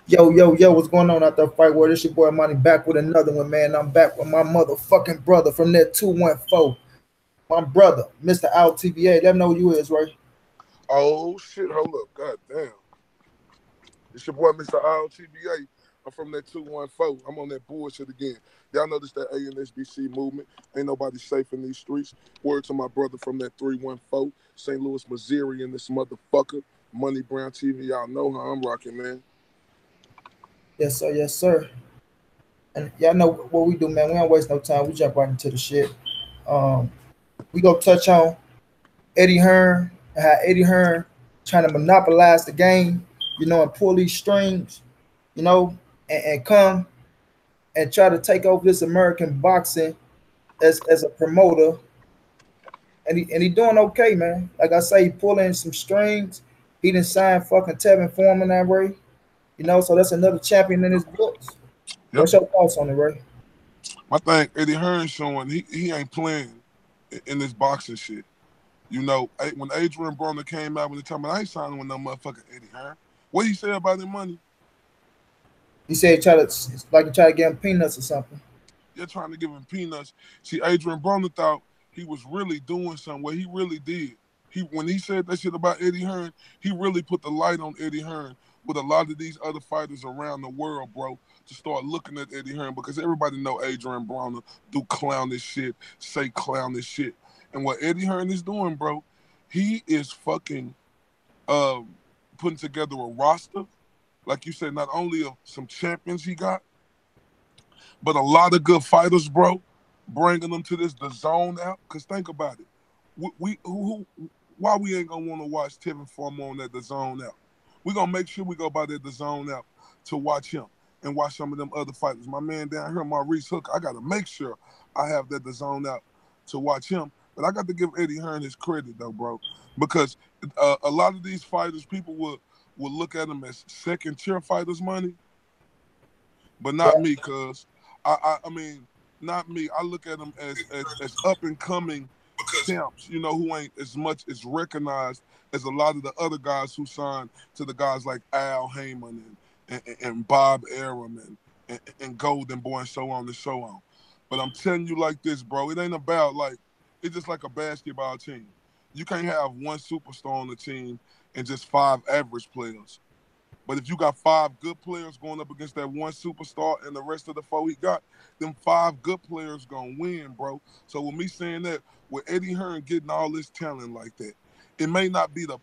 Yo, yo, yo, what's going on out there, fight world? It's your boy Monnie back with another one, man. I'm back with my motherfucking brother from that 214. My brother, Mr.Iotba. Let me know who you is, right? Oh shit, hold up. God damn. It's your boy Mr. RTBA. I'm from that 214. I'm on that bullshit again. Y'all notice that ANSBC movement. Ain't nobody safe in these streets. Word to my brother from that 314, St. Louis, Missouri, in this motherfucker. Money Brown TV. Y'all know how I'm rocking, man. Yes, sir, yes, sir. And y'all know what we do, man. We don't waste no time. We jump right into the shit. Um, we gonna touch on Eddie Hearn and how Eddie Hearn trying to monopolize the game, and pull these strings, and come and try to take over this American boxing as a promoter, and he doing okay, man. Like I say, he pulling some strings. He didn't sign fucking Tevin Foreman that way, so that's another champion in his books. Yep. What's your thoughts on it, Ray? My thing, Eddie Hearn showing he ain't playing in this boxing shit. You know, when Adrian Broner came out when the time, I ain't signing with no motherfucking Eddie Hearn. What he said about the money? He said he try to get him peanuts or something. You're trying to give him peanuts. See, Adrian Broner thought he was really doing something. What he really did, when he said that shit about Eddie Hearn, he really put the light on Eddie Hearn with a lot of these other fighters around the world, bro, to start looking at Eddie Hearn because everybody know Adrian Broner do clownish shit, say clownish shit. And what Eddie Hearn is doing, bro, he is fucking putting together a roster, like you said, not only of some champions he got, but a lot of good fighters, bro, bringing them to the zone out. Cause think about it, why we ain't gonna want to watch Tevin Foreman on that the zone out? We gonna make sure we go by that the zone out to watch him and watch some of them other fighters. My man down here, Maurice Hook, I gotta make sure I have that the zone out to watch him. But I got to give Eddie Hearn his credit though, bro, because a lot of these fighters, people will look at them as second tier fighters, money, but not me, cuz. I mean, not me. I look at them as up and coming champs, who ain't as much as recognized as a lot of the other guys who signed to the guys like Al Heyman and Bob Arum and Golden Boy and so on and so on. But I'm telling you like this, bro, it ain't about it's just like a basketball team. You can't have one superstar on the team and just five average players. But if you got five good players going up against that one superstar and the rest of the four he got, them five good players gonna win, bro. So with me saying that, with Eddie Hearn getting all this talent like that, it may not be the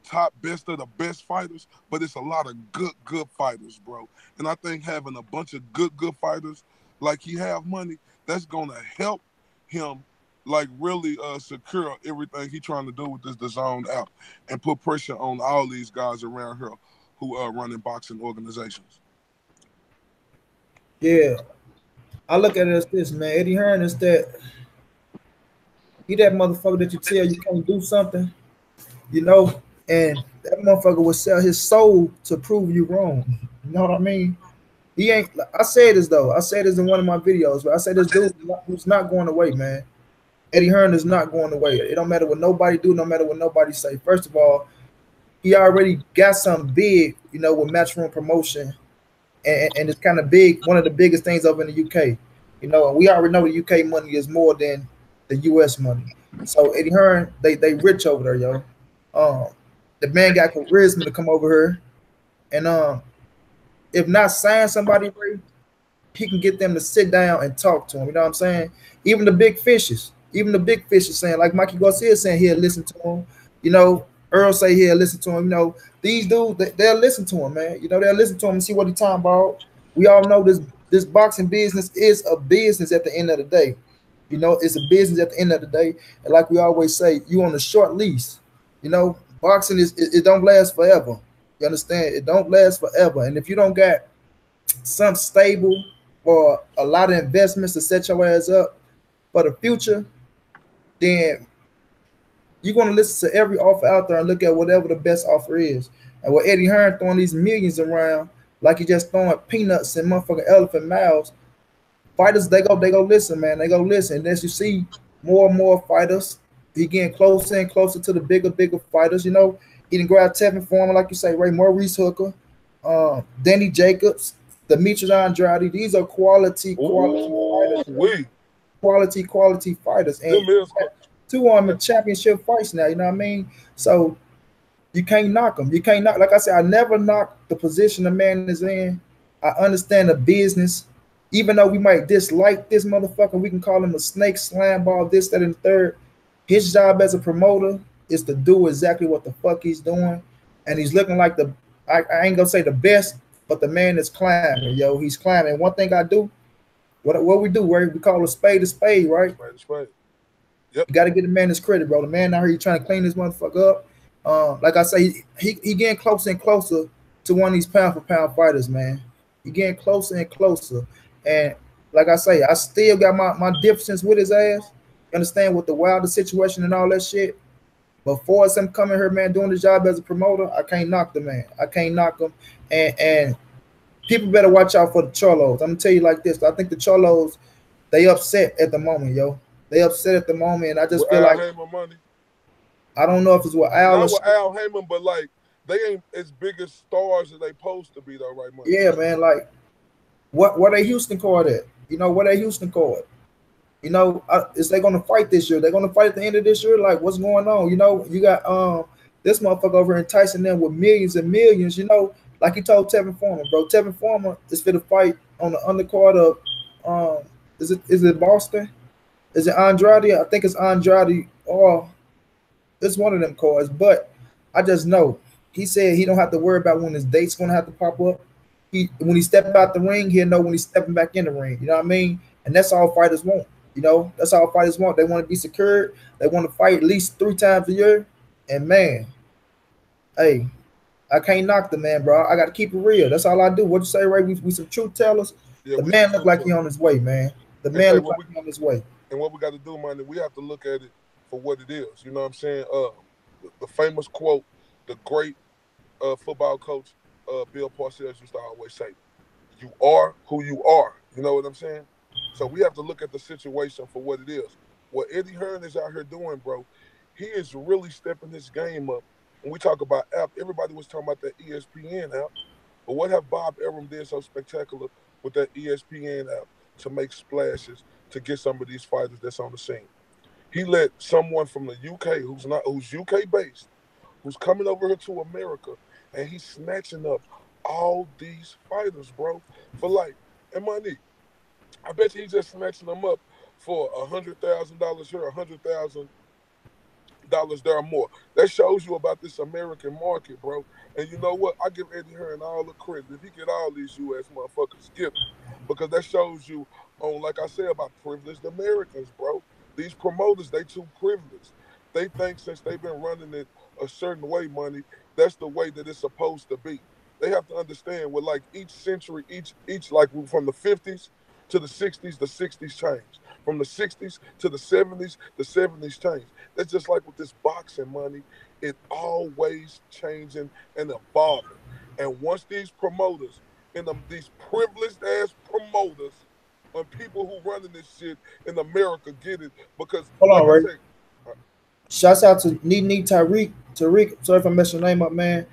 top best of the best fighters, but it's a lot of good fighters, bro. And I think having a bunch of good fighters like he have money, that's gonna help him really secure everything he trying to do with this DAZN app and put pressure on all these guys around here who are running boxing organizations. Yeah, I look at it as this, man. Eddie Hearn is he that motherfucker that you tell you can't do something, and that motherfucker will sell his soul to prove you wrong. You know what I mean? He ain't. I said this though. I said this in one of my videos, but I said this dude who's not going away, man. Eddie Hearn is not going away. It don't matter what nobody do, no matter what nobody say. First of all, he already got something big, with Matchroom Promotion, and it's kind of big, one of the biggest things over in the UK. And we already know the UK money is more than the US money. So Eddie Hearn, they rich over there, yo. The man got charisma to come over here, and if not sign somebody, he can get them to sit down and talk to him. You know what I'm saying? Even the big fishes saying, like Mikey Garcia saying he'll listen to him. Earl say he'll listen to him. These dudes, they'll listen to him, man. They'll listen to him and see what he's talking about. We all know this boxing business is a business at the end of the day. It's a business at the end of the day. And like we always say, you on a short lease. Boxing it don't last forever. You understand? It don't last forever. And if you don't got some stable or a lot of investments to set your ass up for the future, then you're going to listen to every offer out there and look at whatever the best offer is. And with Eddie Hearn throwing these millions around like he just throwing peanuts and motherfucking elephant mouths, fighters, they go listen, man. They go listen. And as you see more and more fighters, he getting closer and closer to the bigger fighters. He didn't grab Tevin Foreman, like you say, Ray Maurice Hooker. Danny Jacobs, Demetrius Andrade. These are quality Ooh, fighters, bro. we Quality fighters, and them is two of them are championship fights now. You know what I mean? So you can't knock them. You can't knock. Like I said, I never knock the position the man is in. I understand the business. Even though we might dislike this motherfucker, we can call him a snake, slam ball, this, that, and the third. His job as a promoter is to do exactly what the fuck he's doing, and he's looking like the. I ain't gonna say the best, but the man is climbing, yo. He's climbing. One thing I do, what we do, right? We call a spade, right? spade. Yep. You got to get the man his credit, bro. The man out here trying to clean this motherfucker up. Like I say, he getting closer and closer to one of these pound for pound fighters, man. He getting closer and closer. And like I say, I still got my differences with his ass. You understand, with the Wilder situation and all that shit. But for him coming here, man, doing his job as a promoter, I can't knock the man. I can't knock him. And people better watch out for the Cholos. I'm gonna tell you like this. I think the Cholos, they upset at the moment, yo. They upset at the moment, and I just with feel Al like Heyman money. I don't know if it's with Al Not or with Al Heyman, but like they ain't as big as stars as they supposed to be though, right, money? yeah, man. Like what they Houston card at? You know, where they Houston card? You know, is they gonna fight this year? They're gonna fight at the end of this year. Like, what's going on? You know, you got this motherfucker over enticing them with millions and millions. You know, like he told Tevin Foreman, bro. Tevin Foreman is for the fight on the undercard of is it Boston? Is it Andrade? I think it's Andrade or it's one of them cards. But I just know he said he don't have to worry about when his date's gonna have to pop up. He when he step out the ring, he'll know when he's stepping back in the ring. You know what I mean? And that's all fighters want. You know, that's all fighters want. They want to be secured. They want to fight at least 3 times a year. And man, hey, I can't knock the man, bro. I got to keep it real. That's all I do. What you say, Ray? We some truth tellers. Yeah, The we man some look truth like he tellers. on his way, man. The And man say look what like he on his way. and what we got to do, money, we have to look at it for what it is. You know what I'm saying? The famous quote, the great football coach Bill Parcells used to always say, "You are who you are." You know what I'm saying? So we have to look at the situation for what it is. What Eddie Hearn is out here doing, bro, he is really stepping his game up. When we talk about app, everybody was talking about that ESPN app. But what have Bob Arum did so spectacular with that ESPN app to make splashes to get some of these fighters that's on the scene? He let someone from the UK who's UK based, who's coming over here to America, and he's snatching up all these fighters, bro, for like and money. I bet you he's just snatching them up for $100,000 here, $100,000 there or more. That shows you about this American market, bro. And you know what? I give Eddie Hearn all the credit. If he get all these US motherfuckers, get them. Because that shows you on, like I said, about privileged Americans, bro. These promoters, they too privileged. They think since they've been running it a certain way, money, that's the way that it's supposed to be. They have to understand with like each century, each like from the 50s to the 60s changed. From the 60s to the 70s changed. That's just like with this boxing, money. It always changing and evolving. And once these promoters and these privileged ass promoters and people who running this shit in America get it, because Hold like on, I Ray. said, Shouts out to Nee Tariq. Tariq, sorry if I messed your name up, man.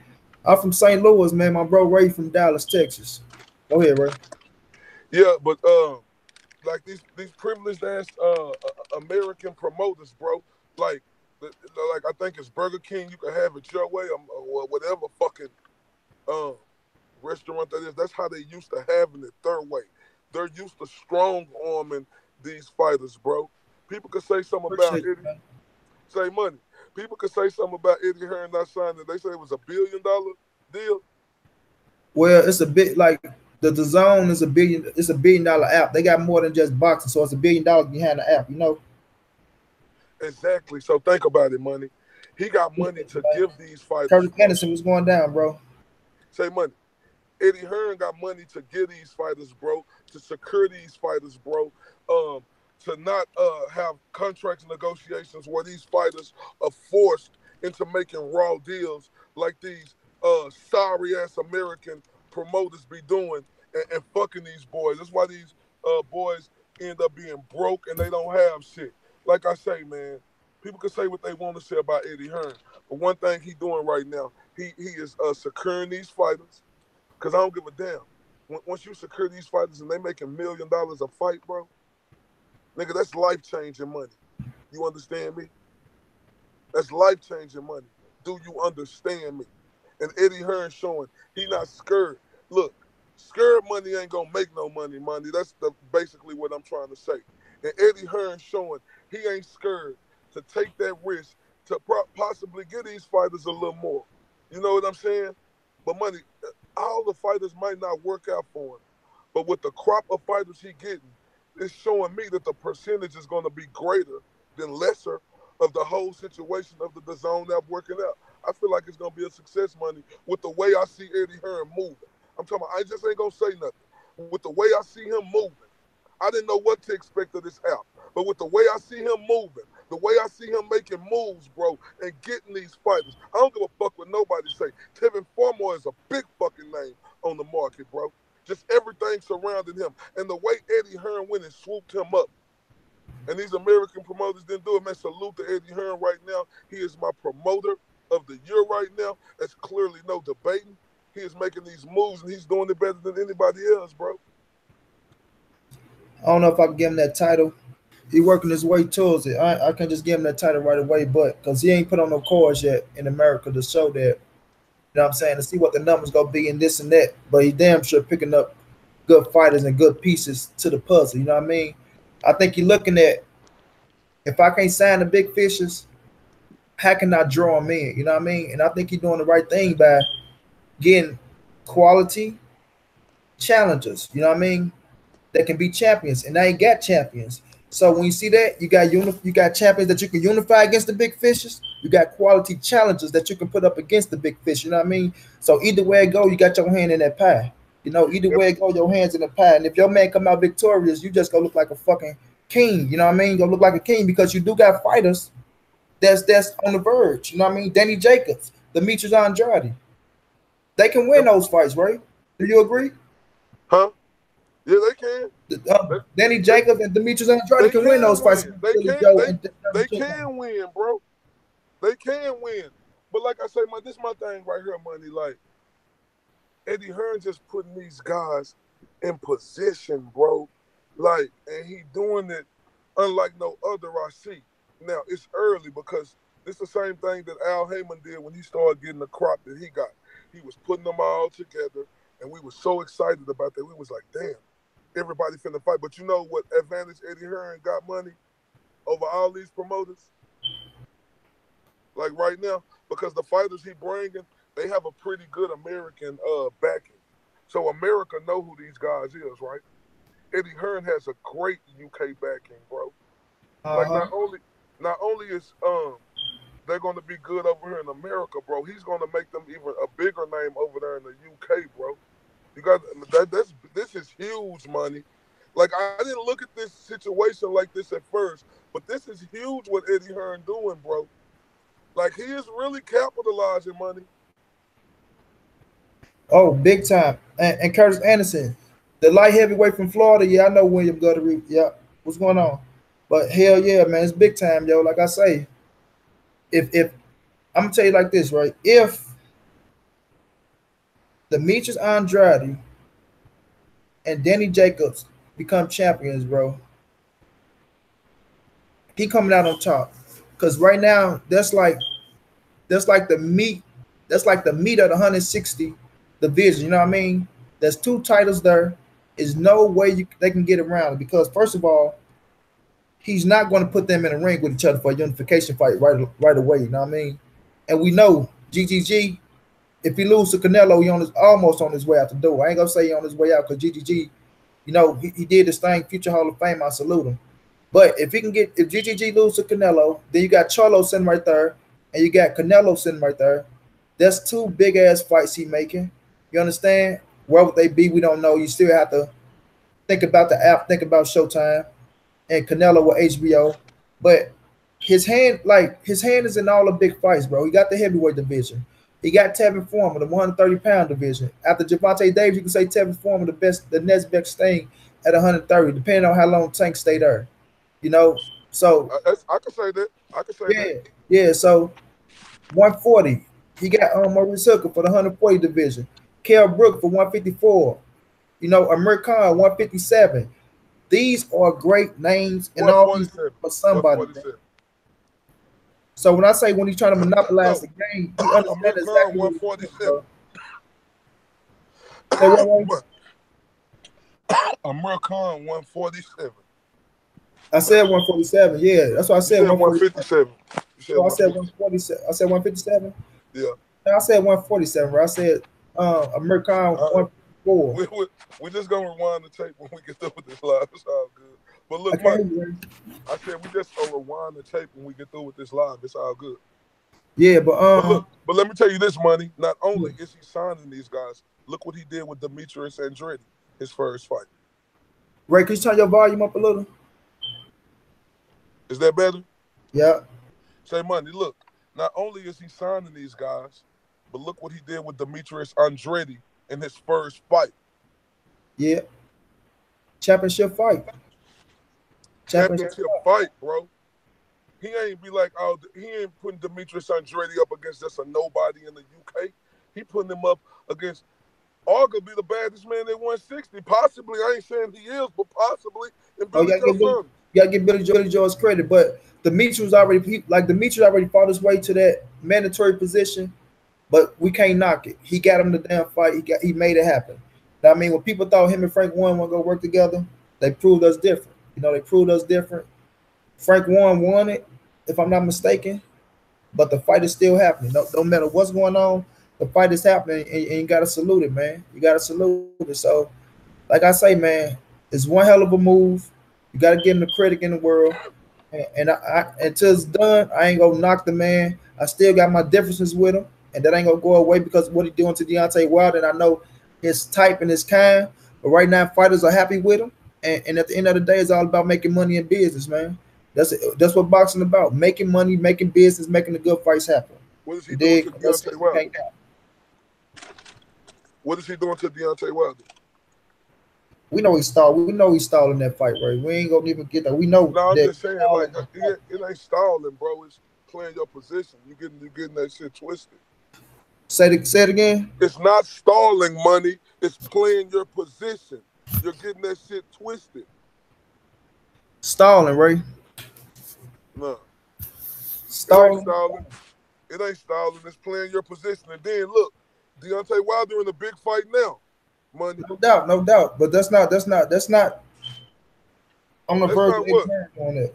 I'm from St. Louis, man. My bro Ray from Dallas, Texas. Go ahead, Ray. yeah, but like these privileged ass American promoters, bro. Like like I think it's Burger King. You can have it your way, or whatever fucking um restaurant that is. That's how they used to having it their way. They're used to strong arming these fighters, bro. People could say something about Appreciate it, Eddie. man. Say money. People could say something about Eddie Hearn not signing. They say it was $1 billion deal. Well, it's a bit like the zone is a billion. It's $1 billion app. They got more than just boxing, so it's $1 billion behind the app. You know. Exactly. So think about it, money. He got money to give these fighters, Curtis bro. Anderson was going down, bro. Say money. Eddie Hearn got money to get these fighters, bro, to secure these fighters, bro, to not have contracts negotiations where these fighters are forced into making raw deals like these sorry ass American promoters be doing and fucking these boys. That's why these boys end up being broke and they don't have shit. Like I say, man, people can say what they want to say about Eddie Hearn, but one thing he doing right now, he is securing these fighters Because I don't give a damn. Once you secure these fighters and they making $1 million a fight, bro, nigga, that's life-changing money. You understand me? That's life-changing money. Do you understand me? And Eddie Hearn showing he not scared. Look, scared money ain't gonna make no money. That's basically what I'm trying to say. And Eddie Hearn showing he ain't scared to take that risk to possibly get these fighters a little more. You know what I'm saying? But money, all the fighters might not work out for him. But with the crop of fighters he getting, it's showing me that the percentage is going to be greater than lesser of the whole situation of the zone that's working out. I feel like it's going to be a success, money, with the way I see Eddie Hearn moving. I'm talking about, I just ain't going to say nothing. With the way I see him moving, I didn't know what to expect of this out. But with the way I see him moving, the way I see him making moves, bro, and getting these fighters, I don't give a fuck what nobody say. Tevin Farmer is a big fucking name on the market, bro. Just everything surrounding him. And the way Eddie Hearn went and swooped him up, and these American promoters didn't do it, man. Salute to Eddie Hearn right now. He is my promoter of the year right now. That's clearly no debating. He is making these moves, and he's doing it better than anybody else, bro. I don't know if I can give him that title. He working his way towards it. I can just give him that title right away, but because he ain't put on no cards yet in America to show that, you know what I'm saying, to see what the numbers gonna be and this and that. But he damn sure picking up good fighters and good pieces to the puzzle. You know what I mean? I think you're looking at, if I can't sign the big fishes, how can I draw them in? You know what I mean? And I think he's doing the right thing by getting quality challengers. You know what I mean? That can be champions, and they ain't got champions. So when you see that, you got champions that you can unify against the big fishes. You got quality challenges that you can put up against the big fish. You know what I mean? So either way it go, you got your hand in that pie. You know, either way it go, your hands in the pie. And if your man come out victorious, you just gonna look like a fucking king. You know what I mean? You gonna look like a king because you do got fighters that's on the verge. You know what I mean? Danny Jacobs, Demetrius Andrade. They can win those fights, right? Do you agree? Huh? Yeah, they can. Danny Jacobs and Demetrius Andrade can win those fights. They can win, bro. They can win. But like I say, man, this is my thing right here, money. Like, Eddie Hearn just putting these guys in position, bro. Like, and he doing it unlike no other I see. Now, it's early because it's the same thing that Al Heyman did when he started getting the crop that he got. He was putting them all together, and we were so excited about that. We was like, damn, everybody finna fight. But you know what advantage Eddie Hearn got, money, over all these promoters? Like right now, because the fighters he bringing, they have a pretty good American backing. So America know who these guys is, right? Eddie Hearn has a great UK backing, bro. Like not only is they're going to be good over here in America, bro. He's going to make them even a bigger name over there in the UK, bro. You got this is huge, money. Like, I didn't look at this situation like this at first, but this is huge what Eddie Hearn doing, bro. Like, he is really capitalizing, money. Oh, big time. And Curtis Anderson, the light heavyweight from Florida. Yeah, I know William Guttery. Yeah, what's going on? But hell yeah, man, it's big time, yo. Like I say, if I'm gonna tell you like this, right? If Demetrius Andrade and Danny Jacobs become champions, bro, he coming out on top. Cause right now, that's like the meat. That's like the meat of the 160 division. You know what I mean? There's two titles there. Is no way they can get around it because first of all, he's not going to put them in a ring with each other for a unification fight right away. You know what I mean? And we know GGG, if he loses to Canelo, he almost on his way out the door. I ain't gonna say he on his way out because GGG, you know, he did this thing, future Hall of Fame. I salute him. But if GGG loses to Canelo, then you got Charlo sitting right there, and you got Canelo sitting right there. That's two big ass fights he making. You understand? Where would they be? We don't know. You still have to think about the app, think about Showtime, and Canelo with HBO. But his hand is in all the big fights, bro. He got the heavyweight division. He got Tevin Farmer, the 130-pound division. After Gervonta Davis, you can say Tevin Farmer the next best thing at 130, depending on how long Tank stay there. You know, so I can say that. I can say that. Yeah. So 140, he got Maurice Hooker for the 140 division. Kell Brook for 154. You know, Amir Khan 157. These are great names, and all these 147. for somebody. 147. So when I say when he's trying to monopolize the game, he Amir understands Khan exactly what he's doing, 147. bro. Say what, Ray? Amir Khan 147. I said 147. Yeah, that's what I You said. said 147. 157. You said So I said 157. 147. I said 157. Yeah. No, I said 147. Bro. I said Amir Khan All right. 154. We're just gonna rewind the tape when we get through with this live. It's all good. But I look, can't Money, hear you. I said we just gonna rewind the tape when we get through with this live. It's all good. Yeah, but But let me tell you this, Money. Not only is he signing these guys, look what he did with Demetrius Andretti, his first fight. Ray, can you turn your volume up a little? Is that better? Yeah. Say, Money, look. Not only is he signing these guys, but look what he did with Demetrius Andretti in his first fight. Yeah. Championship fight. Championship fight, bro. He ain't be like, oh, he ain't putting Demetrius Andretti up against just a nobody in the UK. He putting him up against arguably the baddest man at 160. Possibly, I ain't saying he is, but possibly. And Billy Joe Saunders. You gotta give Billy Joe his credit, but Demetrius already fought his way to that mandatory position, but we can't knock it. He got him the damn fight. He made it happen. I mean, when people thought him and Frank Warren were gonna work together, they proved us different. You know, they proved us different. Frank Warren won it, if I'm not mistaken, but the fight is still happening. No matter what's going on, the fight is happening, and you gotta salute it, man. You gotta salute it. So, like I say, man, it's one hell of a move. You gotta give him the credit in the world. And I until it's done, I ain't gonna knock the man. I still got my differences with him, and that ain't gonna go away because of what he's doing to Deontay Wilder. And I know his type and his kind, but right now fighters are happy with him. And at the end of the day, it's all about making money in business, man. That's what boxing about: making money, making business, making the good fights happen. What is he doing to Deontay Wilder? What is he doing to Deontay Wilder? We know he's stalling. We know he's stalling that fight, right? We ain't gonna even get that. We know. No, I'm just saying, like, it ain't stalling, bro. It's playing your position. You getting that shit twisted. Say it again. It's not stalling, Money. It's playing your position. You're getting that shit twisted. Stalling, Ray. No. Stalling. It ain't stalling. It's playing your position. And then look, Deontay Wilder in a big fight now. Money. No doubt. But that's not on the verge of on it.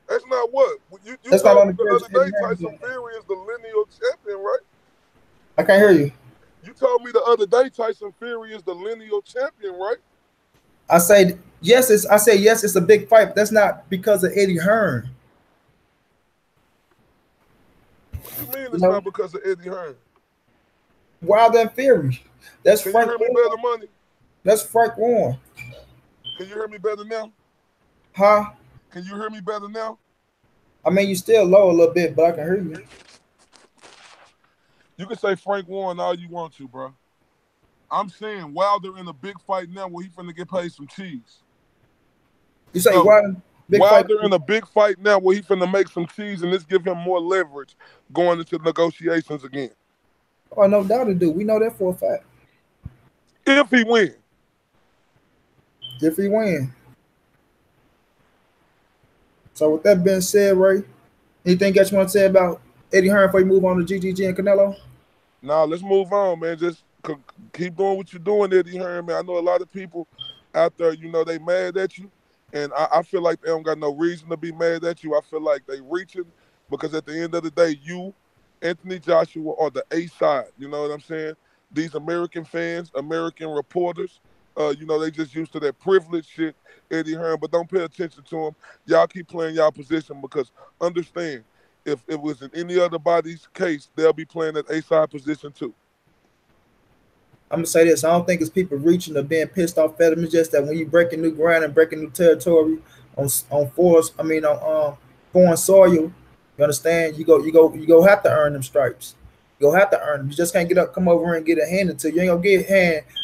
That's not what. You that's told not on me the other day Tyson Fury is the lineal champion, right? I can't hear you. You told me the other day Tyson Fury is the lineal champion, right? I say yes, it's a big fight, but that's not because of Eddie Hearn. What you mean it's not because of Eddie Hearn? Wilder and Fury. That's Can Frank you hear me better, Money? That's Frank Warren. Can you hear me better now? Huh? Can you hear me better now? I mean, you still low a little bit, but I can hear you. You can say Frank Warren all you want to, bro. I'm saying Wilder in a big fight now where he finna get paid some cheese. You say Wilder in a big fight now where he finna make some cheese and this give him more leverage going into negotiations again. Oh, no doubt to do. We know that for a fact. If he win. If he win. So with that being said, Ray, anything else you want to say about Eddie Hearn before you move on to GGG and Canelo? Nah, let's move on, man. Just keep doing what you're doing, Eddie Hearn, man. I know a lot of people out there, you know, they mad at you. And I feel like they don't got no reason to be mad at you. I feel like they reaching because at the end of the day, you, Anthony Joshua, are the A side. You know what I'm saying? These American fans, American reporters, you know, they just used to that privilege shit, Eddie Hearn, but don't pay attention to them. Y'all keep playing y'all position because understand, if it was in any other body's case, they'll be playing that A-side position too. I'm going to say this. I don't think it's people reaching or being pissed off at them. It's just that when you breaking new ground and breaking new territory on foreign soil, you understand? You go have to earn them stripes. You go have to earn them. You just can't come over here and get it handed to you. You ain't gonna get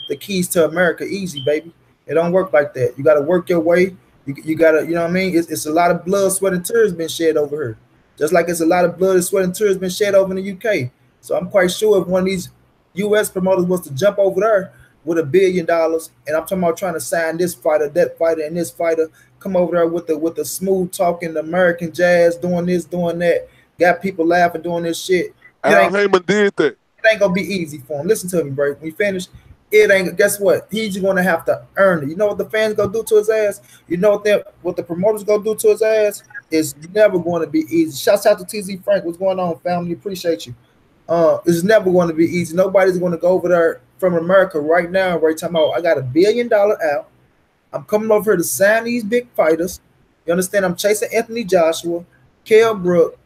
the keys to America easy, baby. It don't work like that. You got to work your way. You got to, you know what I mean? It's a lot of blood, sweat, and tears been shed over here. Just like it's a lot of blood, sweat, and tears been shed over in the UK. So I'm quite sure if one of these U.S. promoters was to jump over there with $1 billion, and I'm talking about trying to sign this fighter, that fighter, and this fighter. Come over there with the smooth talking American jazz, doing this, doing that. Got people laughing, doing this shit. It Al ain't Heyman did that. it ain't gonna be easy for him. Listen to me, bro. When we finish, it ain't. Guess what? He's gonna have to earn it. You know what the fans gonna do to his ass? You know what the promoters gonna do to his ass? Is never going to be easy. Shouts out to TZ Frank. What's going on, family? Appreciate you. It's never going to be easy. Nobody's going to go over there from America right now. Right time out. I got $1 billion out. I'm coming over here to sign these big fighters. You understand? I'm chasing Anthony Joshua, Kell Brook,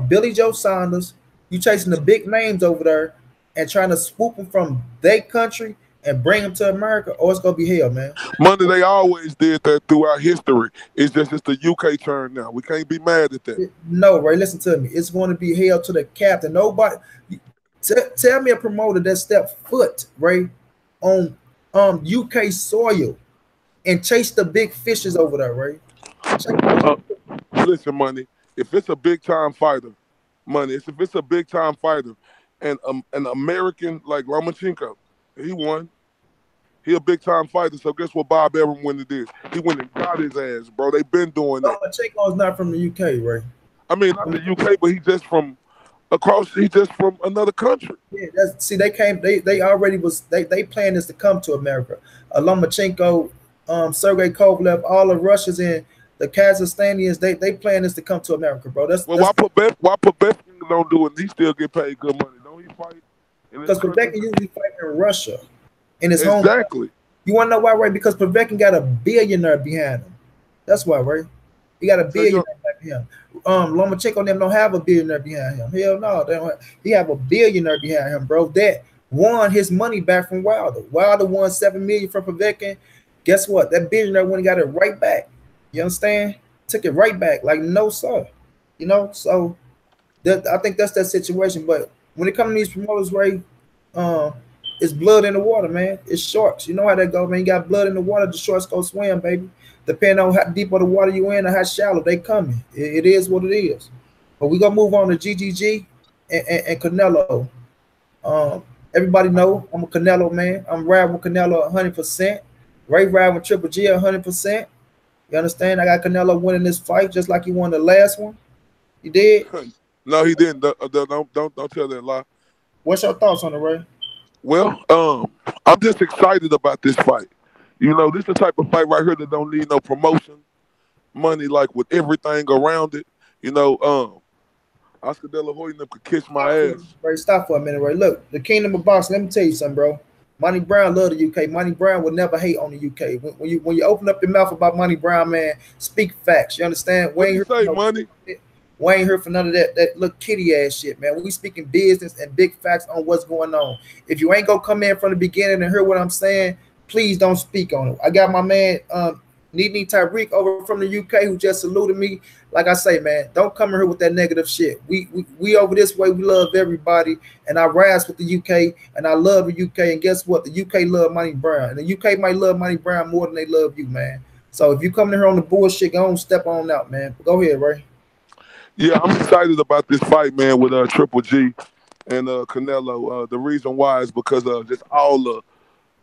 Billy Joe Saunders. You chasing the big names over there and trying to swoop them from their country and bring them to America, or it's gonna be hell, man. Money, they always did that throughout history. It's just it's the UK turn now. We can't be mad at that. No, Ray, listen to me. It's going to be hell to the captain. Nobody tell me a promoter that stepped foot, Ray, on UK soil and chase the big fishes over there, Ray. Uh, Listen, Money, if it's a big time fighter, if it's a big time fighter, and an American like Lomachenko, he won. He a big time fighter. So guess what Bob Arum went and did? He went and got his ass, bro. They been doing that. Lomachenko is not from the UK, Ray. I mean, not the UK, but he just from across. He just from another country. Yeah, see, they came. They already was. They plan this to come to America. Lomachenko, Sergey Kovalev, all the Russians and the Kazakhstanians. They plan this to come to America, bro. Why Povetkin don't do it? He still get paid good money. Don't he fight? Because Povetkin usually fight in Russia, in his home. Exactly. You want to know why, Ray? Because Povetkin got a billionaire behind him. That's why, Ray. He got a billionaire behind him. Lomachenko and them don't have a billionaire behind him. Hell no, they don't. He have a billionaire behind him, bro. That won his money back from Wilder. Wilder won $7 million from Povetkin. Guess what? That billionaire went and got it right back. You understand? Took it right back. Like no sir. You know. So I think that's that situation. But when it comes to these promoters, Ray, it's blood in the water, man. It's sharks. You know how that go, man. You got blood in the water, the sharks go swim, baby. Depending on how deep of the water you in or how shallow they coming. It is what it is. But we gonna move on to GGG and Canelo. Everybody know I'm a Canelo man. I'm riding with Canelo 100%. Ray riding with Triple G 100%. You understand? I got Canelo winning this fight just like he won the last one. He did? No, he didn't. Don't tell that lie. What's your thoughts on it, Ray? Well, I'm just excited about this fight. You know, this is the type of fight right here that don't need no promotion, money, like with everything around it. You know, Oscar De La Hoya could kiss my ass. Ray, stop for a minute, Ray. Look, the kingdom of boxing. Let me tell you something, bro. Monty Brown love the UK. Monty Brown will never hate on the UK. When you open up your mouth about Monty Brown, man, speak facts. You understand? What you say, Money? We ain't heard for none of that little kitty ass shit, man. We speaking business and big facts on what's going on. If you ain't gonna come in from the beginning and hear what I'm saying, please don't speak on it. I got my man Nene Tyreek over from the UK who just saluted me. Like I say, man, don't come in here with that negative shit. We over this way. We love everybody, and I rise with the UK, and I love the UK. And guess what? The UK love Monty Brown, and the UK might love Monty Brown more than they love you, man. So if you come in here on the bullshit, go on, step on out, man. Go ahead, Ray. Yeah, I'm excited about this fight, man, with Triple G and Canelo. The reason why is because of just all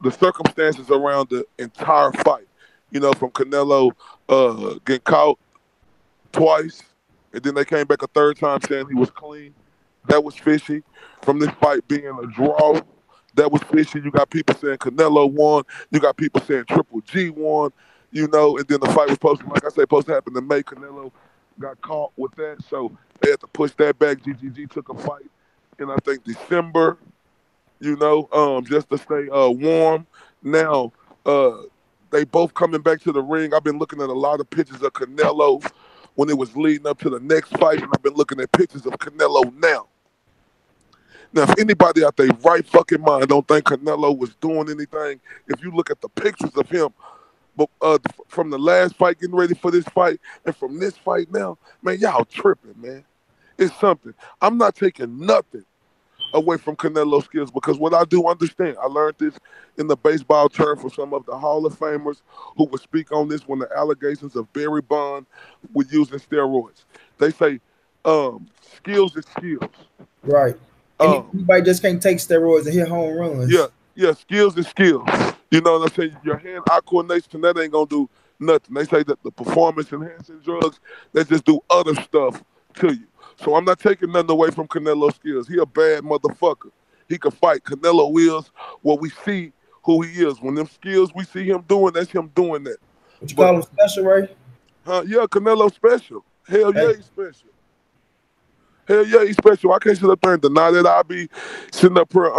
the circumstances around the entire fight. You know, from Canelo getting caught twice, and then they came back a third time saying he was clean. That was fishy. From this fight being a draw, that was fishy. You got people saying Canelo won. You got people saying Triple G won. You know, and then the fight was supposed to happen in May. Canelo got caught with that, so they had to push that back. GGG took a fight in, I think, December, you know, just to stay warm. Now, they both coming back to the ring. I've been looking at a lot of pictures of Canelo when it was leading up to the next fight, and I've been looking at pictures of Canelo now. Now, if anybody out there right fucking mind don't think Canelo was doing anything, if you look at the pictures of him, but from the last fight, getting ready for this fight, and from this fight now, man, y'all tripping, man. It's something. I'm not taking nothing away from Canelo's skills because what I do understand, I learned this in the baseball term from some of the Hall of Famers who would speak on this when the allegations of Barry Bond were using steroids. They say skills is skills. Right. Anybody just can't take steroids and hit home runs. Yeah, skills and skills. You know what I'm saying? Your hand-eye coordination, that ain't gonna do nothing. They say that the performance enhancing drugs, they just do other stuff to you. So I'm not taking nothing away from Canelo's skills. He a bad motherfucker. He can fight. Canelo is what we see who he is. When them skills we see him doing, that's him doing that. What you call him special, Ray? Yeah, Canelo special. Hell yeah, Hey. he's special. Hell yeah, he's special. I can't sit up there and deny that. I'll be sitting up here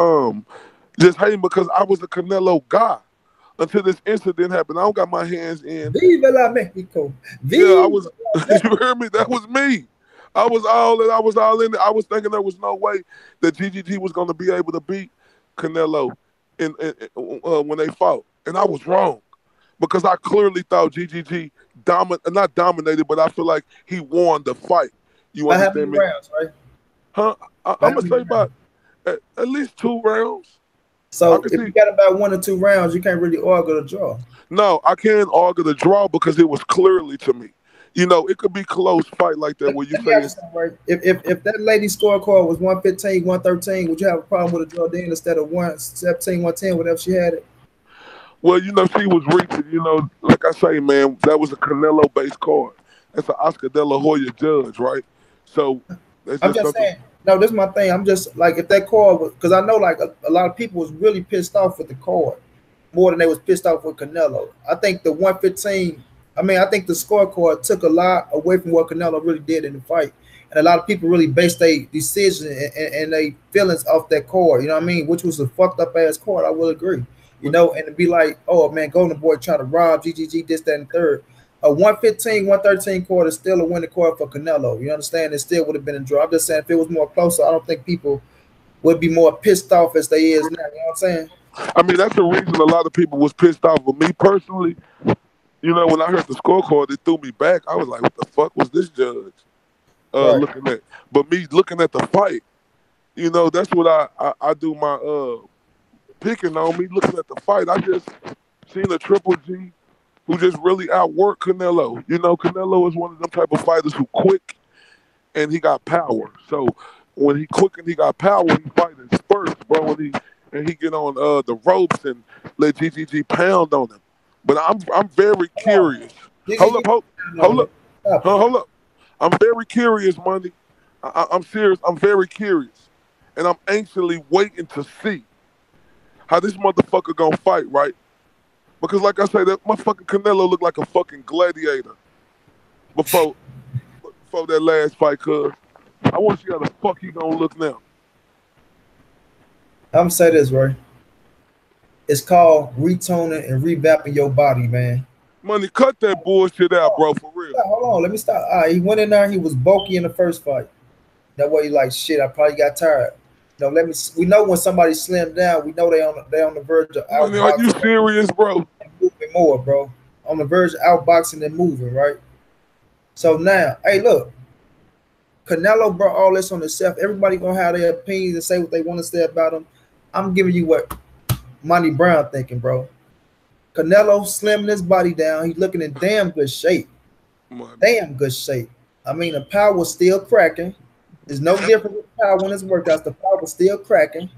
just hating because I was a Canelo guy until this incident happened. I don't got my hands in. Viva la Mexico. Viva. Yeah, I was. You heard me? That was me. I was all in. I was thinking there was no way that GGG was going to be able to beat Canelo when they fought, and I was wrong because I clearly thought GGG not dominated, but I feel like he won the fight. You understand me? Rounds, right? Huh? I'm gonna say about at least 2 rounds. So if you got about 1 or 2 rounds, you can't really argue the draw. No, I can't argue the draw because it was clearly to me. You know, it could be close fight like that where you say right. If that lady's scorecard was 115, 113, would you have a problem with a draw then instead of 117, 110, whatever she had it? Well, you know, she was reaching, you know, like I say, man, that was a Canelo-based card. That's an Oscar De La Hoya judge, right? So I'm just saying, no, this is my thing. I'm just like, if that card was, because I know like a lot of people was really pissed off with the card more than they was pissed off with Canelo. I think the 115, I think the scorecard took a lot away from what Canelo really did in the fight. And a lot of people really based their decision and their feelings off that card, you know what I mean? Which was a fucked up ass card, I will agree. You know, and to be like, oh man, Golden Boy trying to rob GGG, this, that, and third. A 115, 113 court is still a winning court for Canelo. You understand? It still would have been a draw. I'm just saying if it was more closer, I don't think people would be more pissed off as they is now. You know what I'm saying? I mean, that's the reason a lot of people was pissed off. But me personally, you know, when I heard the scorecard, it threw me back. I was like, what the fuck was this judge looking at? But me looking at the fight, you know, that's what I do my picking on. Me looking at the fight, I just seen a Triple G who just really outworked Canelo. You know, Canelo is one of them type of fighters who quick and he got power. So when he quick and he got power, he fight in spurts, bro. And he get on the ropes and let GGG pound on him. But I'm very curious. Hold up. I'm very curious, Money. I'm serious. I'm very curious, and I'm anxiously waiting to see how this motherfucker gonna fight, right? Because like I say, that motherfucking Canelo looked like a fucking gladiator before that last fight, cuz. I want to see how the fuck he gonna look now. I'm gonna say this, right? It's called retoning and revamping your body, man. Money, cut that bullshit out, bro, for real. Hold on, let me stop. All right, he went in there, he was bulky in the first fight. That way, he like, shit, I probably got tired. No, we know when somebody slimmed down, we know they on the verge of outboxing. Are you serious, bro? Moving more, bro. On the verge of outboxing and moving, right? So now, hey, look, Canelo brought all this on himself. Everybody gonna have their opinions and say what they want to say about him. I'm giving you what Monty Brown thinking, bro. Canelo slimming his body down. He's looking in damn good shape. Damn good shape. I mean, the power's still cracking. There's no difference with power when it's workouts. The power's still cracking.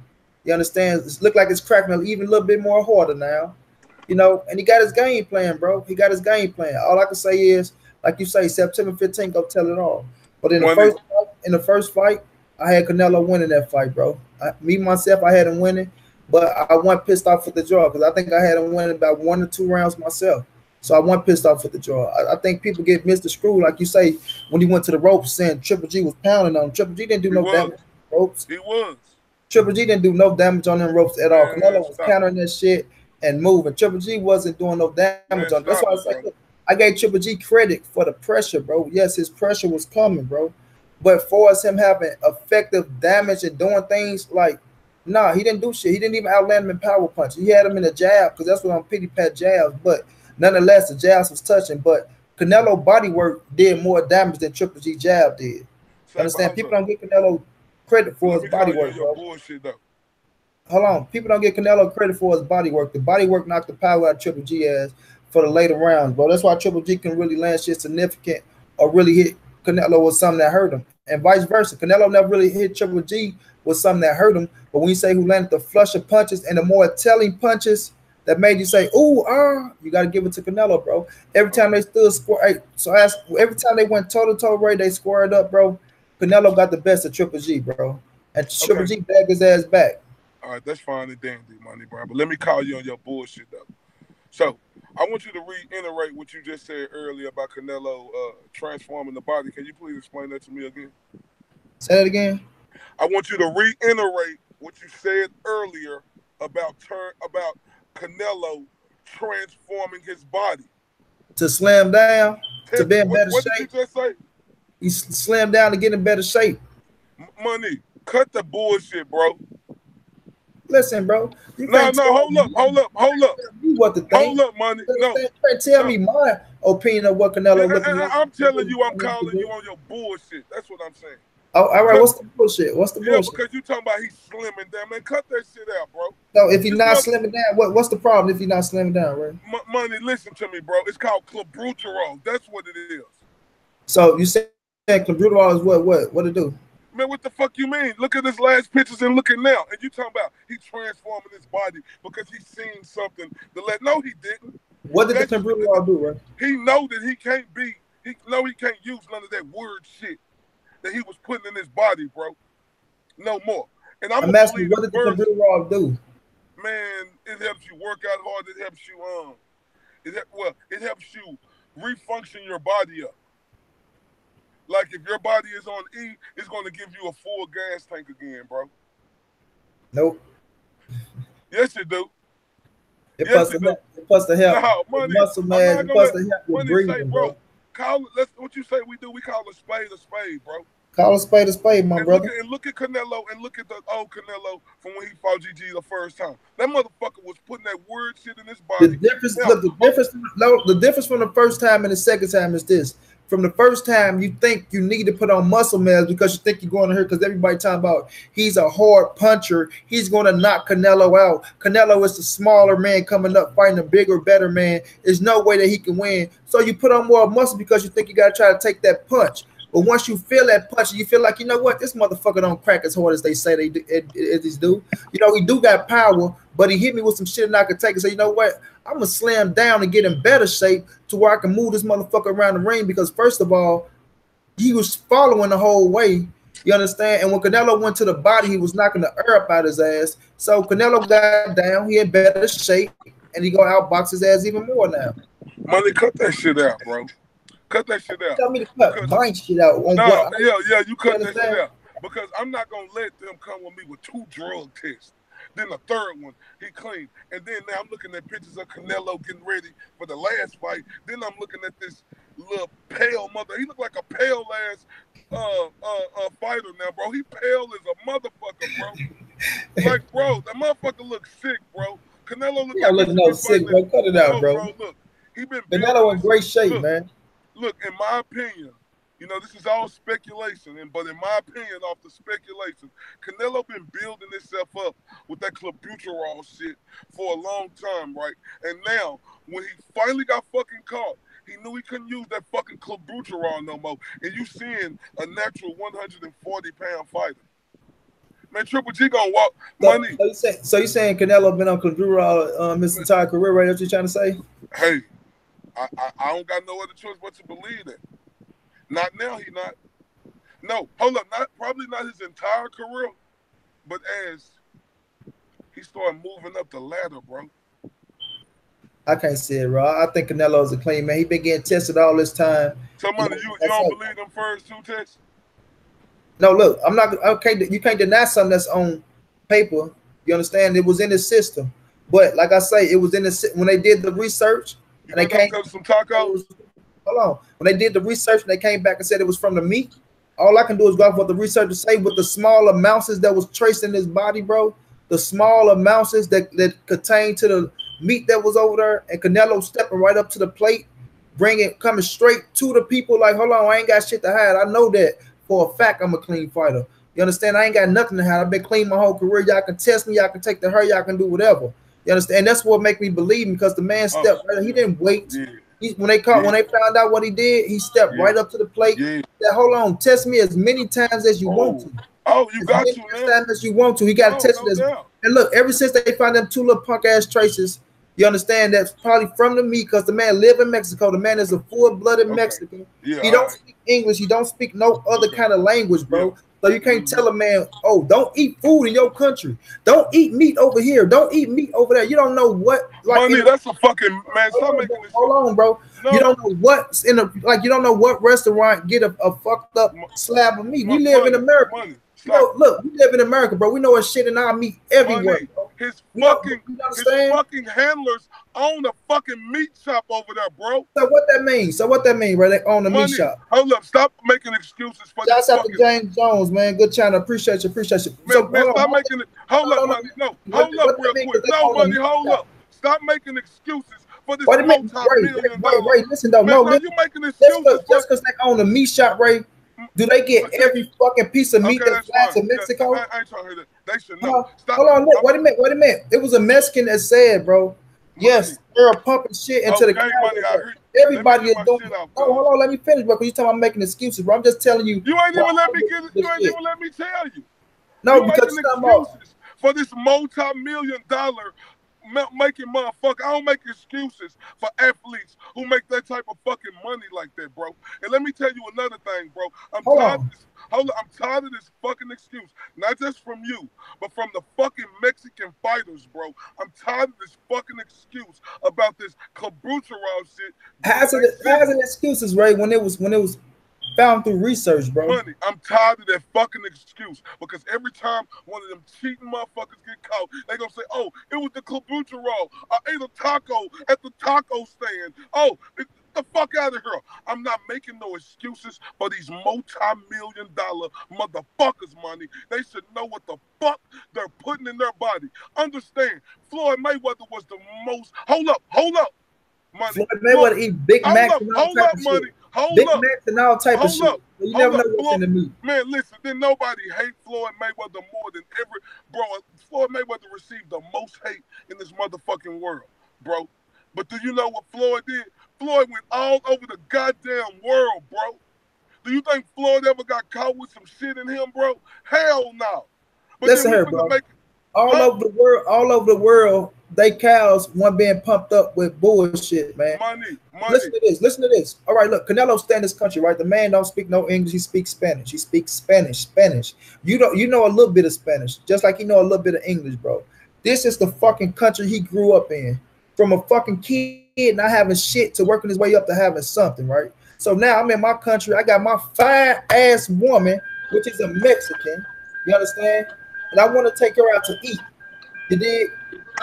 You understand? It look like it's cracking even a little bit more harder now. You know, and he got his game plan, bro. He got his game plan. All I can say is, like you say, September 15th, go tell it all. But in the first fight, I had Canelo winning that fight, bro. Myself, I had him winning, but I wasn't pissed off with the draw because I think I had him winning about 1 or 2 rounds myself. So I wasn't pissed off with the draw. I think people get Mr. Screw, like you say, when he went to the ropes saying Triple G was pounding on him. Triple G didn't do no damage on the ropes. He was. Triple G didn't do no damage on them ropes at all. Canelo was countering that shit and moving. Triple G wasn't doing no damage on them. That's why I say, look, I gave Triple G credit for the pressure, bro. Yes, his pressure was coming, bro. But for us, him having effective damage and doing things like, nah, he didn't do shit. He didn't even outland him in power punch. He had him in a jab because that's what I'm pity pat jabs. But nonetheless, the jabs was touching. But Canelo body work did more damage than Triple G jab did. Understand? People don't get Canelo credit for his body work, bro. Hold on. People don't get Canelo credit for his body work. The body work knocked the power out of Triple G ass for the later rounds, bro. That's why Triple G can really land shit significant or really hit Canelo with something that hurt him. and vice versa. Canelo never really hit Triple G with something that hurt him. But when you say who landed the flush of punches and the more telling punches that made you say, "Ooh, you got to give it to Canelo, bro." Every time they stood square, every time they went toe to toe, right, they squared up, bro. Canelo got the best of Triple G, bro, and Triple G bagged his ass back. All right, that's fine and dandy, Money, bro. But let me call you on your bullshit though. So I want you to reiterate what you just said earlier about Canelo transforming the body. Can you please explain that to me again? Say that again. I want you to reiterate what you said earlier about Canelo transforming his body. To slim down, to be in better shape. What did you just say? He slimmed down to get in better shape. Money, cut the bullshit, bro. Listen, bro. No, hold up. What to think? Hold up, Money. No. You can't tell me my opinion of what Canelo looking like. I'm telling you, I'm calling you on your bullshit. That's what I'm saying. Oh, all right. What's the bullshit? What's the bullshit? Because you talking about he's slimming down, man. Cut that shit out, bro. No, if he's not slimming down, what's the problem if he's not slimming down, right? Money, listen to me, bro. It's called clenbuterol. That's what it is. So you saying clenbuterol is what it do? Man, what the fuck you mean? Look at his last pictures and look at now. And you talking about he transforming his body because he seen something no, he didn't. What did the clenbuterol do, right? He know that he can't use none of that word shit that he was putting in his body, bro. No more. And I'm asking, what did the clenbuterol do? Man, it helps you work out hard. It helps you it helps you refunction your body up. Like if your body is on E, it's going to give you a full gas tank again, bro. Nope. Yes, it do. It supposed to help. No, Money, muscle mass. It's supposed to help with breathing, bro. What you say we do? We call a spade, bro. Call a spade, my brother. Look at Canelo and look at the old Canelo from when he fought GG the first time. That motherfucker was putting that word shit in his body. The difference from the first time and the second time is this. From the first time, you think you need to put on muscle mass because you think you're going to hurt because everybody talking about he's a hard puncher. He's going to knock Canelo out. Canelo is the smaller man coming up fighting a bigger, better man. There's no way that he can win. So you put on more muscle because you think you got to try to take that punch. But once you feel that punch, you feel like, you know what, this motherfucker don't crack as hard as they say they do. You know, he do got power, but he hit me with some shit and I could take it. So you know what? I'm going to slam down and get in better shape to where I can move this motherfucker around the ring because, first of all, he was following the whole way. You understand? And when Canelo went to the body, he was knocking the air up out his ass. So Canelo got down. He in better shape, and he going to outbox his ass even more now. Money, cut that shit out, bro. Cut that shit out. Tell me to cut my shit out. You cut that shit out. Because I'm not going to let them come with me with 2 drug tests. Then the third one, he clean. And then now I'm looking at pictures of Canelo getting ready for the last fight. Then I'm looking at this little pale mother. He look like a pale ass fighter now, bro. He pale as a motherfucker, bro. Like, bro, that motherfucker looks sick, bro. Canelo look sick, bro. Cut it out, bro. Look, he been Canelo in great shape, man. Look, in my opinion, you know, this is all speculation, but in my opinion, off the speculation, Canelo been building himself up with that clenbuterol shit for a long time, right? And now, when he finally got fucking caught, he knew he couldn't use that fucking clenbuterol no more. And you seeing a natural 140-pound fighter. Man, Triple G gonna walk Money. So you saying Canelo been on clenbuterol his entire career, right? That's what you trying to say? Hey, I don't got no other choice but to believe that. Not now, he not. No, hold up, probably not his entire career, but as he started moving up the ladder, bro. I can't see it, bro. I think Canelo's a clean man. He been getting tested all this time. So, Money, you don't believe them first 2 tests? No, look, I'm not okay. You can't deny something that's on paper. You understand? It was in the system, but like I say, it was in the when they did the research. And they came some tacos. Hold on. When they did the research and they came back and said it was from the meat, all I can do is go off what the researchers say with the small amounts that was traced in his body, bro. The small amounts that contained to the meat that was over there, and Canelo stepping right up to the plate, coming straight to the people like, hold on, I ain't got shit to hide. I know that for a fact I'm a clean fighter. You understand? I ain't got nothing to hide. I've been clean my whole career. Y'all can test me. Y'all can take the hurt. Y'all can do whatever. You understand? And that's what make me believe him because the man stepped right. He didn't wait. Yeah. When they found out what he did, he stepped right up to the plate. Yeah. Said, hold on, test me as many times as you want to. Oh, you got to, man. As times as you want to. He got to test it. And look, ever since they found them two little punk ass traces, you understand that's probably from the meat because the man live in Mexico. The man is a full-blooded Mexican. Yeah, he don't speak English. He don't speak no other kind of language, bro. So you can't tell a man, oh, don't eat food in your country. Don't eat meat over here. Don't eat meat over there. You don't know what. Like, Money, that's a fucking man. Stop making this. Hold on, bro. No. You don't know what's in a you don't know what restaurant get a fucked up slab of meat. We live in America. Look, we live in America, bro. We know a shit in our meat everywhere. His fucking handlers own a fucking meat shop over there, bro. So what that means? Bro? They own a meat shop. Hold up, stop making excuses for Shouts out to James Jones, man. Good channel. Appreciate you. Man, stop making it. Hold up, Money. No, hold up real quick. No, Money, hold up. Stop making excuses for this multi-million dollar. Ray, listen though. No, you making excuses just because they own a meat shop, Ray. Do they get every fucking piece of meat that flies to Mexico? I ain't trying to hear that. They should know. Hold on, look. Wait a minute. It was a Mexican that said, bro. Yes, they're pumping shit into the cow. Everybody is doing. Oh, hold on, let me finish, bro. Because you talking about making excuses, bro. I'm just telling you. You ain't even let me get it. You ain't even let me tell you. No, because excuses for this multi-million-dollar making motherfucker. I don't make excuses for athletes who make that type of fucking money like that, bro. And let me tell you another thing, bro. I'm tired of this fucking excuse. Not just from you, but from the fucking Mexican fighters, bro. I'm tired of this fucking excuse about this Cabuterol shit. How's it excuses, Ray, when it was found through research, bro? Money. I'm tired of that fucking excuse because every time one of them cheating motherfuckers get caught, they gonna say, "Oh, it was the Cabuterol. I ate a taco at the taco stand. Oh, get the fuck out of here." I'm not making no excuses for these multi-million-dollar motherfuckers, Money. They should know what the fuck they're putting in their body. Understand? Floyd Mayweather was the most. Hold up, Money. Floyd Mayweather eat Big Mac. Hold up, Money. Big Macs and all type of shit. You never know what's in the meat. Man, listen, then nobody hate Floyd Mayweather more than bro. Floyd Mayweather received the most hate in this motherfucking world, bro. But do you know what Floyd did? Floyd went all over the goddamn world, bro. Do you think Floyd ever got caught with some shit in him, bro? Hell no. But listen here, bro. All over the world, they cows weren't being pumped up with bullshit, man. Money. Listen to this. All right, look, Canelo stay in this country, right? The man don't speak no English. He speaks Spanish. He speaks Spanish. You know a little bit of Spanish, just like you know a little bit of English, bro. This is the fucking country he grew up in. From a fucking kid not having shit to working his way up to having something, right? So now I'm in my country. I got my fine ass woman, which is a Mexican. You understand? And I want to take her out to eat. You dig?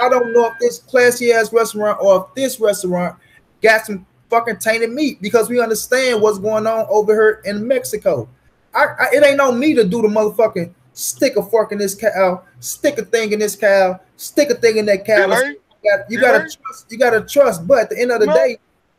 I don't know if this classy ass restaurant or if this restaurant got some fucking tainted meat because we understand what's going on over here in Mexico. It ain't on me to do the motherfucking stick a fork in this cow, stick a thing in this cow, stick a thing in that cow. You gotta trust. But at the end of the day,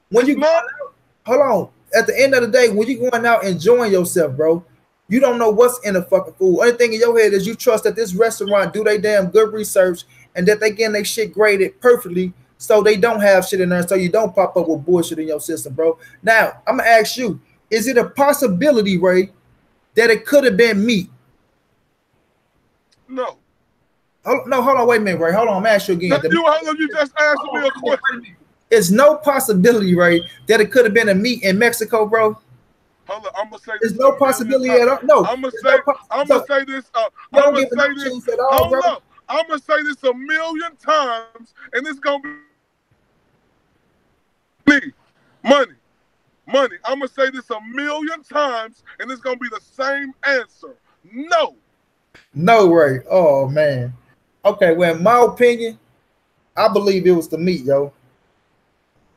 when you going out, hold on. At the end of the day, when you going out enjoying yourself, bro, you don't know what's in the fucking food. Only thing in your head is you trust that this restaurant do they damn good research and that they getting their shit graded perfectly so they don't have shit in there, so you don't pop up with bullshit in your system, bro. Now, I'm gonna ask you, is it a possibility, Ray, that it could have been meat? No. No, hold on, wait a minute, Ray. Hold on, I'm asking you again. You just asked me a question. There's no possibility, Ray, that it could have been a meat in Mexico, bro. Hold on, I'm gonna say there's no possibility at all. No, I'm gonna say this. Hold up. I'm gonna say this 1,000,000 times, and it's gonna be money. I'm gonna say this 1,000,000 times, and it's gonna be the same answer. No, Ray. Oh man. Okay, well, in my opinion, I believe it was the meat, yo.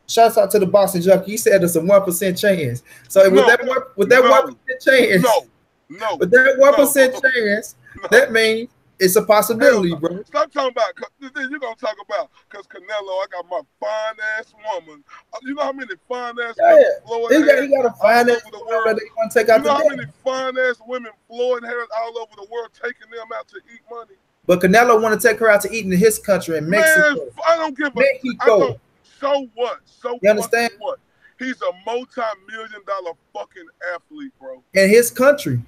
Shouts out to the Boston Junkie. He said there's a 1% chance. So with that 1% chance, with that 1% chance, that means it's a possibility, bro. Stop talking about. You're gonna talk about because Canelo. I got my fine ass woman. You know how many fine ass women he got a fine ass woman that they want to take out. You know how many fine ass women Floyd has all over the world taking them out to eat money. But Canelo want to take her out to eat in his country in Mexico. Man, I don't give a. Mexico. So what? So you understand? What? He's a multi-million-dollar fucking athlete, bro. In his country.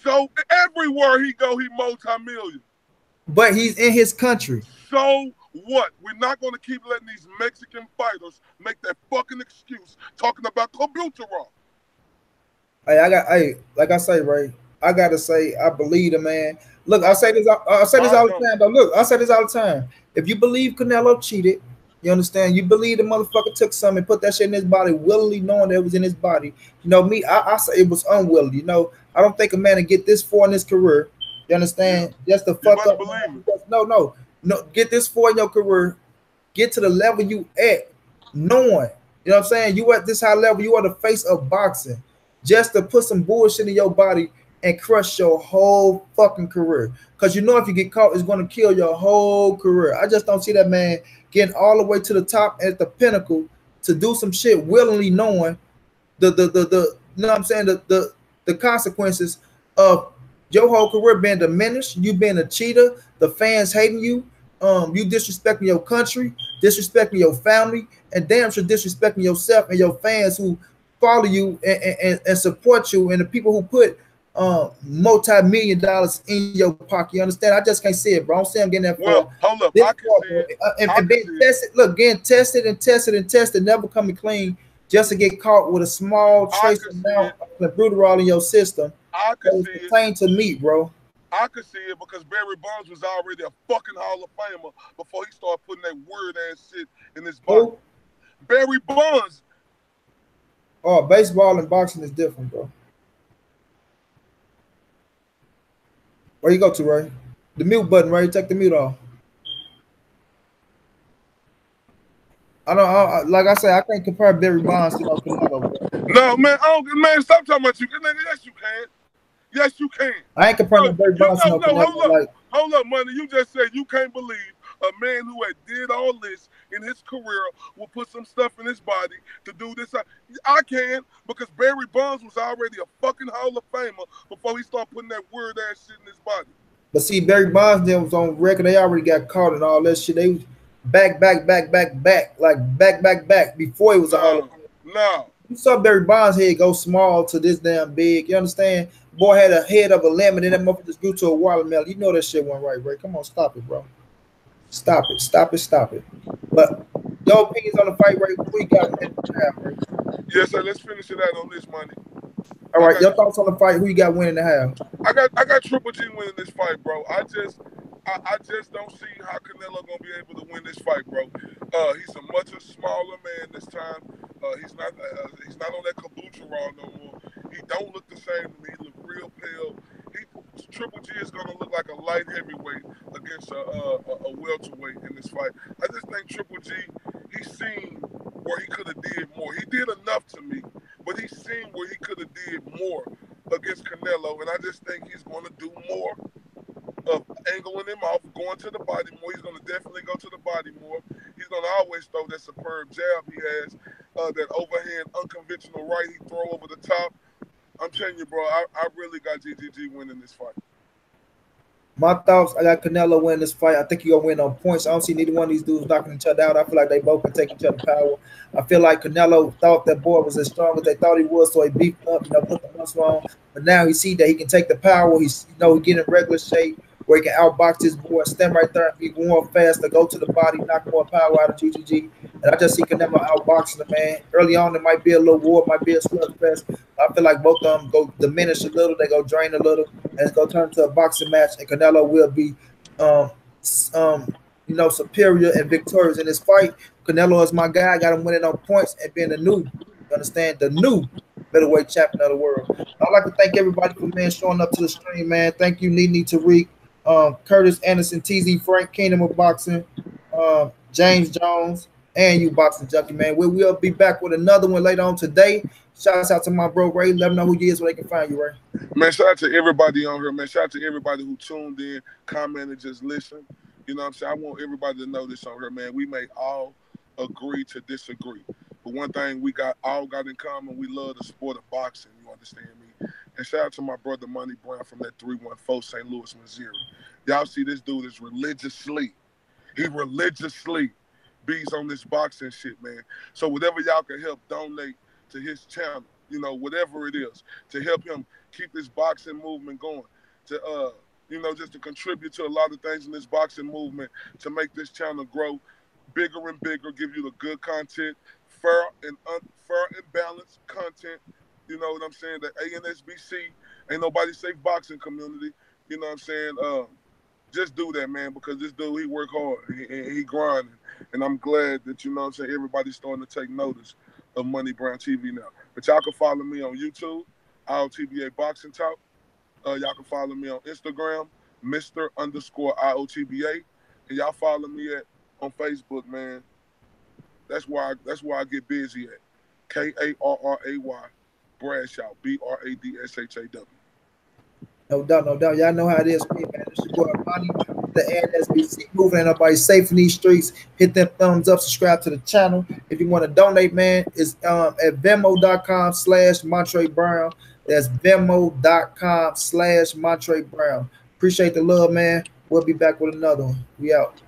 So everywhere he go, he multi-million. But he's in his country. So what? We're not going to keep letting these Mexican fighters make that fucking excuse talking about Kubutarov. Hey, like I say, Ray, I gotta say, I believe the man. Look, I say this all the time, though. Look, I say this all the time. If you believe Canelo cheated, you understand? You believe the motherfucker took something and put that shit in his body, willingly knowing that it was in his body. You know me, I say it was unwilling. You know, I don't think a man to get this far in his career. You understand? Yeah. Just to fuck up. No. Get this far in your career. Get to the level you at, knowing. You know what I'm saying? You at this high level, you are the face of boxing. Just to put some bullshit in your body and crush your whole fucking career. Because you know if you get caught, it's going to kill your whole career. I just don't see that man getting all the way to the top at the pinnacle to do some shit willingly knowing the you know what I'm saying, the consequences of your whole career being diminished, you being a cheater, the fans hating you, you disrespecting your country, disrespecting your family, and damn sure disrespecting yourself and your fans who follow you and support you, and the people who put multi-million dollars in your pocket. You understand? I just can't see it, bro. I don't see him getting that far. Well, hold up. I can see it. And being tested, look, getting tested and tested and tested, never coming clean, just to get caught with a small trace amount of Buterol in your system. I could see it. Plain to meat, bro. I could see it because Barry Bonds was already a fucking Hall of Famer before he started putting that weird ass shit in his body. Who? Barry Bonds. Oh, baseball and boxing is different, bro. Where you go to, Ray? The mute button, Ray. Take the mute off. Like I said, I can't compare Barry Bonds to Canelo. No, man. Man, stop talking about you. Yes, you can. Yes, you can. I ain't comparing Barry Bonds to Canelo. Hold up, Money. You just said you can't believe a man who had did all this in his career will put some stuff in his body to do this. I can, because Barry Bonds was already a fucking Hall of Famer before he started putting that weird ass shit in his body. But see, Barry Bonds then was on record. They already got caught and all that shit. They was back, before he was a Hall of Famer. No. You saw Barry Bonds' head go small to this damn big. You understand? Boy had a head of a lemon, and that motherfucker just grew to a watermelon. You know that shit went right, Ray. Come on, stop it, bro. Stop it. But your opinions on the fight, Ray? Who you got winning the half, Ray? Yes, sir. Let's finish it out on this, Money. All right, your thoughts on the fight? Who you got winning the half? I got Triple G winning this fight, bro. I just don't see how Canelo gonna be able to win this fight, bro. He's a much smaller man this time. He's not on that Kubutarov no more. He don't look the same to me. He look real pale. Triple G is gonna look like a light heavyweight against a welterweight in this fight. I just think Triple G, he's seen where he could have did more. He did enough to me, but he's seen where he could have did more against Canelo, and I just think he's gonna do more of angling him off, going to the body more. He's gonna definitely go to the body more. He's gonna always throw that superb jab he has, that overhand unconventional right he throw over the top. I'm telling you, bro, I really got GGG winning this fight. My thoughts, I got Canelo winning this fight. I think he's going to win on points. I don't see neither one of these dudes knocking each other out. I feel like they both can take each other power. I feel like Canelo thought that boy was as strong as they thought he was, so he beefed up, put the muscle on. But now he see that he can take the power. He's, he get in regular shape where he can outbox his boy, stand right there and be more faster, go to the body, knock more power out of GGG. And I just see Canelo outboxing the man. Early on, it might be a little war, might be a slugfest. I feel like both of them go diminish a little, they go drain a little, and it's gonna turn into a boxing match. And Canelo will be, superior and victorious in this fight. Canelo is my guy. I got him winning on points and being the new middleweight champion of the world. I'd like to thank everybody for showing up to the stream, man. Thank you, Nene Tariq, Curtis Anderson, TZ Frank, Kingdom of Boxing, James Jones, and you Boxing Junkie, man. We will be back with another one later on today. Shouts out to my bro Ray. Let them know who he is where they can find you, Ray. Man, shout out to everybody on here, man. Shout out to everybody who tuned in, commented, just listened. You know what I'm saying? I want everybody to know this on here, man. We may all agree to disagree. But one thing we all got in common, we love the sport of boxing. You understand me? And shout out to my brother Money Brown from that 314 St. Louis, Missouri. Y'all see this dude is religiously beats on this boxing shit, man. So whatever y'all can help donate to his channel, you know, whatever it is, to help him keep this boxing movement going, to you know, just to contribute to a lot of things in this boxing movement, to make this channel grow bigger and bigger, give you the good content, fair and balanced content. You know what I'm saying? The ANSBC, ain't nobody safe boxing community. You know what I'm saying? Just do that, man, because this dude, he work hard. He grinding. And I'm glad that, you know what I'm saying, everybody's starting to take notice of Money Brown TV now. But y'all can follow me on YouTube, IOTBA Boxing Talk. Y'all can follow me on Instagram, Mr._IOTBA. And y'all follow me on Facebook, man. That's why I get busy at. KARRAY Bradshaw, BRADSHAW. No doubt, no doubt. Y'all know how it is, man. It's your boy Monnie, the NSBC moving. Ain't nobody safe in these streets. Hit that thumbs up, subscribe to the channel. If you want to donate, man, it's at Venmo.com/Montre Brown. That's Venmo.com/Montre Brown. Appreciate the love, man. We'll be back with another one. We out.